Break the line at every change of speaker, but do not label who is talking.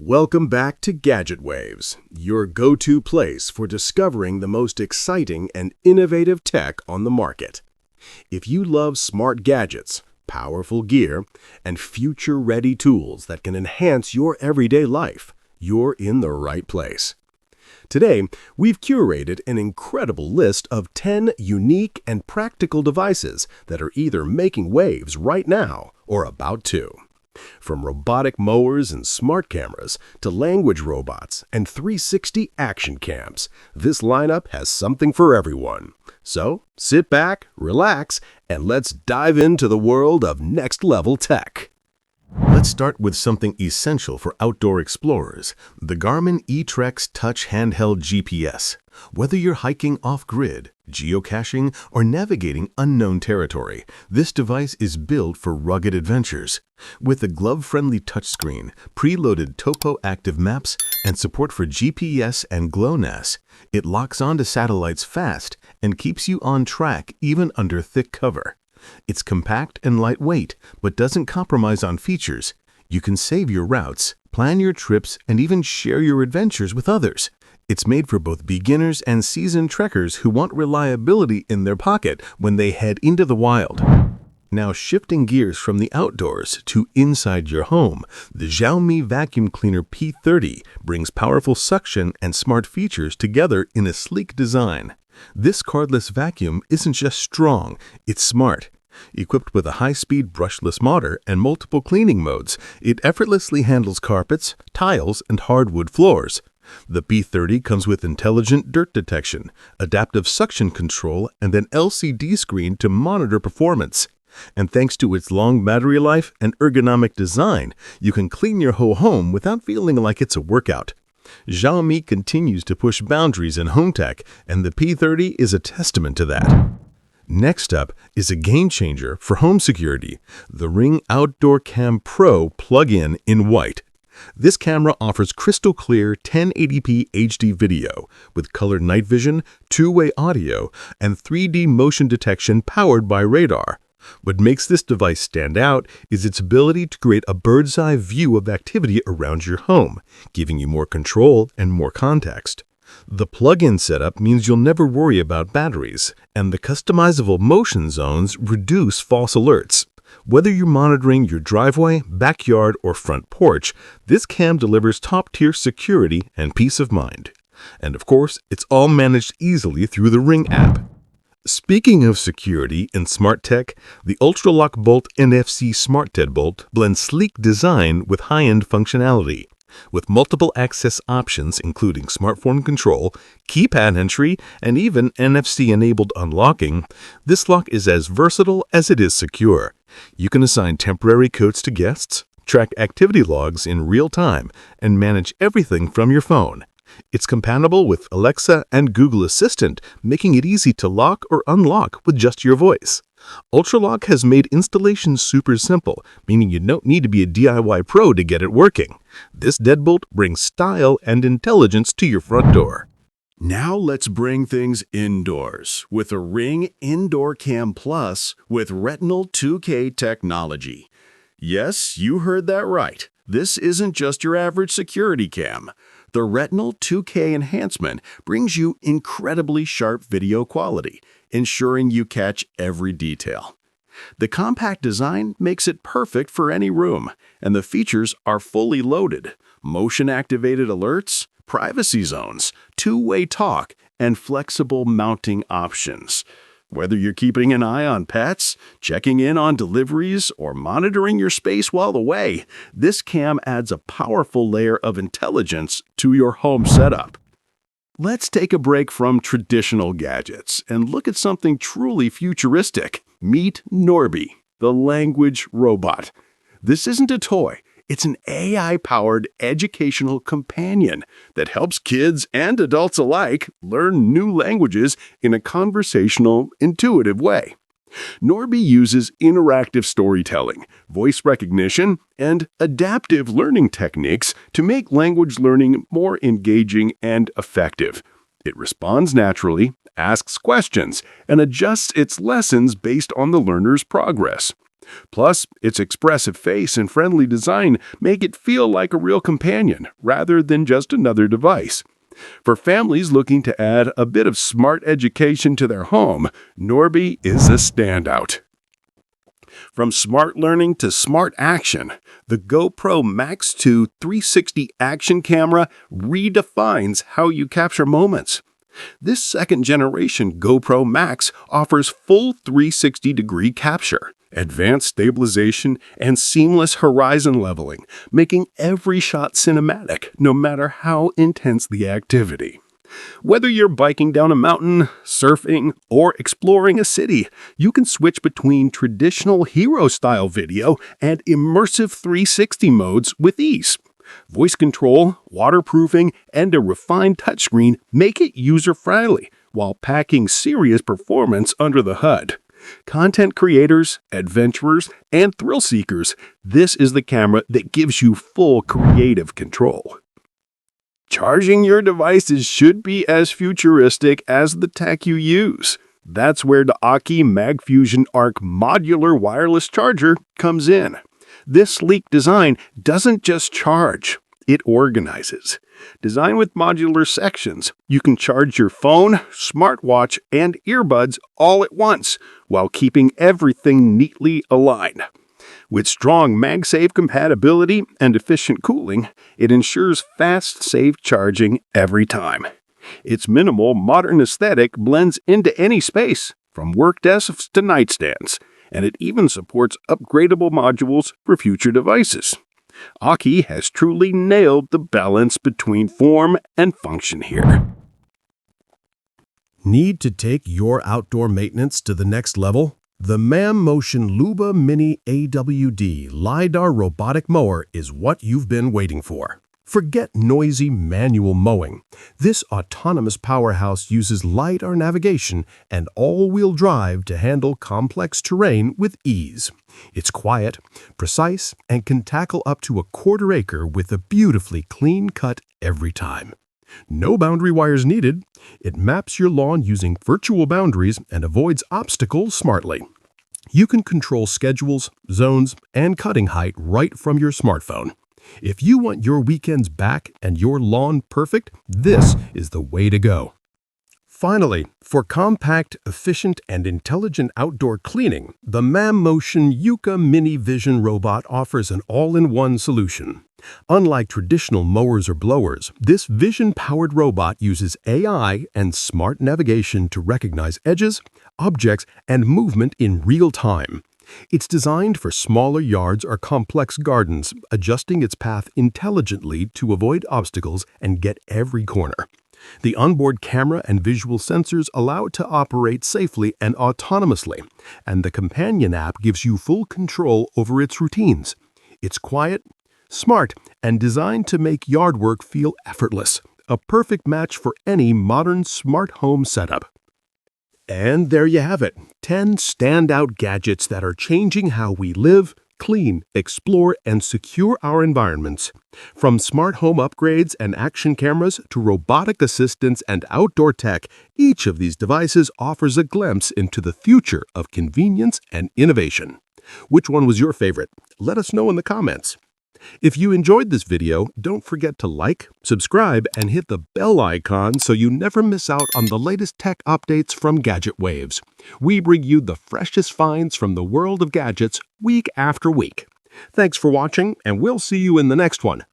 Welcome back to Gadget Waves, your go-to place for discovering the most exciting and innovative tech on the market. If you love smart gadgets, powerful gear, and future-ready tools that can enhance your everyday life, you're in the right place. Today, we've curated an incredible list of 10 unique and practical devices that are either making waves right now or about to. From robotic mowers and smart cameras to language robots and 360 action cams, this lineup has something for everyone. So sit back, relax, and let's dive into the world of next-level tech. Let's start with something essential for outdoor explorers, the Garmin eTrex Touch Handheld GPS. Whether you're hiking off-grid, geocaching, or navigating unknown territory, this device is built for rugged adventures. With a glove-friendly touchscreen, preloaded topo-active maps, and support for GPS and GLONASS, it locks onto satellites fast and keeps you on track even under thick cover. It's compact and lightweight, but doesn't compromise on features. You can save your routes, plan your trips, and even share your adventures with others. It's made for both beginners and seasoned trekkers who want reliability in their pocket when they head into the wild. Now, shifting gears from the outdoors to inside your home, the Xiaomi Vacuum Cleaner P30 brings powerful suction and smart features together in a sleek design. This cordless vacuum isn't just strong, it's smart. Equipped with a high-speed brushless motor and multiple cleaning modes, it effortlessly handles carpets, tiles, and hardwood floors. The P30 comes with intelligent dirt detection, adaptive suction control, and an LCD screen to monitor performance. And thanks to its long battery life and ergonomic design, you can clean your whole home without feeling like it's a workout. Xiaomi continues to push boundaries in home tech, and the P30 is a testament to that. Next up is a game-changer for home security, the Ring Outdoor Cam Pro plug-in in white. This camera offers crystal-clear 1080p HD video with color night vision, two-way audio, and 3D motion detection powered by radar. What makes this device stand out is its ability to create a bird's-eye view of activity around your home, giving you more control and more context. The plug-in setup means you'll never worry about batteries, and the customizable motion zones reduce false alerts. Whether you're monitoring your driveway, backyard, or front porch, this cam delivers top-tier security and peace of mind. And of course, it's all managed easily through the Ring app. Speaking of security and smart tech, the Ultralock Bolt NFC Smart Deadbolt blends sleek design with high-end functionality. With multiple access options including smartphone control, keypad entry, and even NFC-enabled unlocking, this lock is as versatile as it is secure. You can assign temporary codes to guests, track activity logs in real time, and manage everything from your phone. It's compatible with Alexa and Google Assistant, making it easy to lock or unlock with just your voice. Ultralock has made installation super simple, meaning you don't need to be a DIY pro to get it working. This deadbolt brings style and intelligence to your front door. Now let's bring things indoors with a Ring Indoor Cam Plus with Retinal 2K technology. Yes, you heard that right. This isn't just your average security cam. The Retinal 2K enhancement brings you incredibly sharp video quality, ensuring you catch every detail. The compact design makes it perfect for any room, and the features are fully loaded: motion-activated alerts, privacy zones, two-way talk, and flexible mounting options. Whether you're keeping an eye on pets, checking in on deliveries, or monitoring your space while away, this cam adds a powerful layer of intelligence to your home setup. Let's take a break from traditional gadgets and look at something truly futuristic. Meet Norby, the language robot. This isn't a toy. It's an AI-powered educational companion that helps kids and adults alike learn new languages in a conversational, intuitive way. Norby uses interactive storytelling, voice recognition, and adaptive learning techniques to make language learning more engaging and effective. It responds naturally, asks questions, and adjusts its lessons based on the learner's progress. Plus, its expressive face and friendly design make it feel like a real companion rather than just another device. For families looking to add a bit of smart education to their home, Norby is a standout. From smart learning to smart action, the GoPro MAX 2 360 action camera redefines how you capture moments. This second-generation GoPro MAX offers full 360-degree capture, advanced stabilization, and seamless horizon leveling, making every shot cinematic, no matter how intense the activity. Whether you're biking down a mountain, surfing, or exploring a city, you can switch between traditional hero-style video and immersive 360 modes with ease. Voice control, waterproofing, and a refined touchscreen make it user-friendly while packing serious performance under the hood. Content creators, adventurers, and thrill seekers, this is the camera that gives you full creative control. Charging your devices should be as futuristic as the tech you use. That's where the Aki MagFusion Arc modular wireless charger comes in. This sleek design doesn't just charge, it organizes. Designed with modular sections, you can charge your phone, smartwatch, and earbuds all at once while keeping everything neatly aligned. With strong MagSafe compatibility and efficient cooling, it ensures fast, safe charging every time. Its minimal, modern aesthetic blends into any space, from work desks to nightstands, and it even supports upgradable modules for future devices. Aki has truly nailed the balance between form and function here.
Need to take your outdoor maintenance to the next level? The MAMMotion Luba Mini AWD LiDAR robotic mower is what you've been waiting for. Forget noisy manual mowing. This autonomous powerhouse uses LiDAR navigation and all-wheel drive to handle complex terrain with ease. It's quiet, precise, and can tackle up to a quarter acre with a beautifully clean cut every time. No boundary wires needed. It maps your lawn using virtual boundaries and avoids obstacles smartly. You can control schedules, zones, and cutting height right from your smartphone. If you want your weekends back and your lawn perfect, this is the way to go. Finally, for compact, efficient, and intelligent outdoor cleaning, the MAMMotion Yuka Mini Vision Robot offers an all-in-one solution. Unlike traditional mowers or blowers, this vision-powered robot uses AI and smart navigation to recognize edges, objects, and movement in real time. It's designed for smaller yards or complex gardens, adjusting its path intelligently to avoid obstacles and get every corner. The onboard camera and visual sensors allow it to operate safely and autonomously, and the companion app gives you full control over its routines. It's quiet, smart, and designed to make yard work feel effortless, a perfect match for any modern smart home setup. And there you have it, 10 standout gadgets that are changing how we live, clean, explore, and secure our environments. From smart home upgrades and action cameras to robotic assistants and outdoor tech, each of these devices offers a glimpse into the future of convenience and innovation. Which one was your favorite? Let us know in the comments. If you enjoyed this video, don't forget to like, subscribe, and hit the bell icon so you never miss out on the latest tech updates from Gadget Waves. We bring you the freshest finds from the world of gadgets week after week. Thanks for watching, and we'll see you in the next one.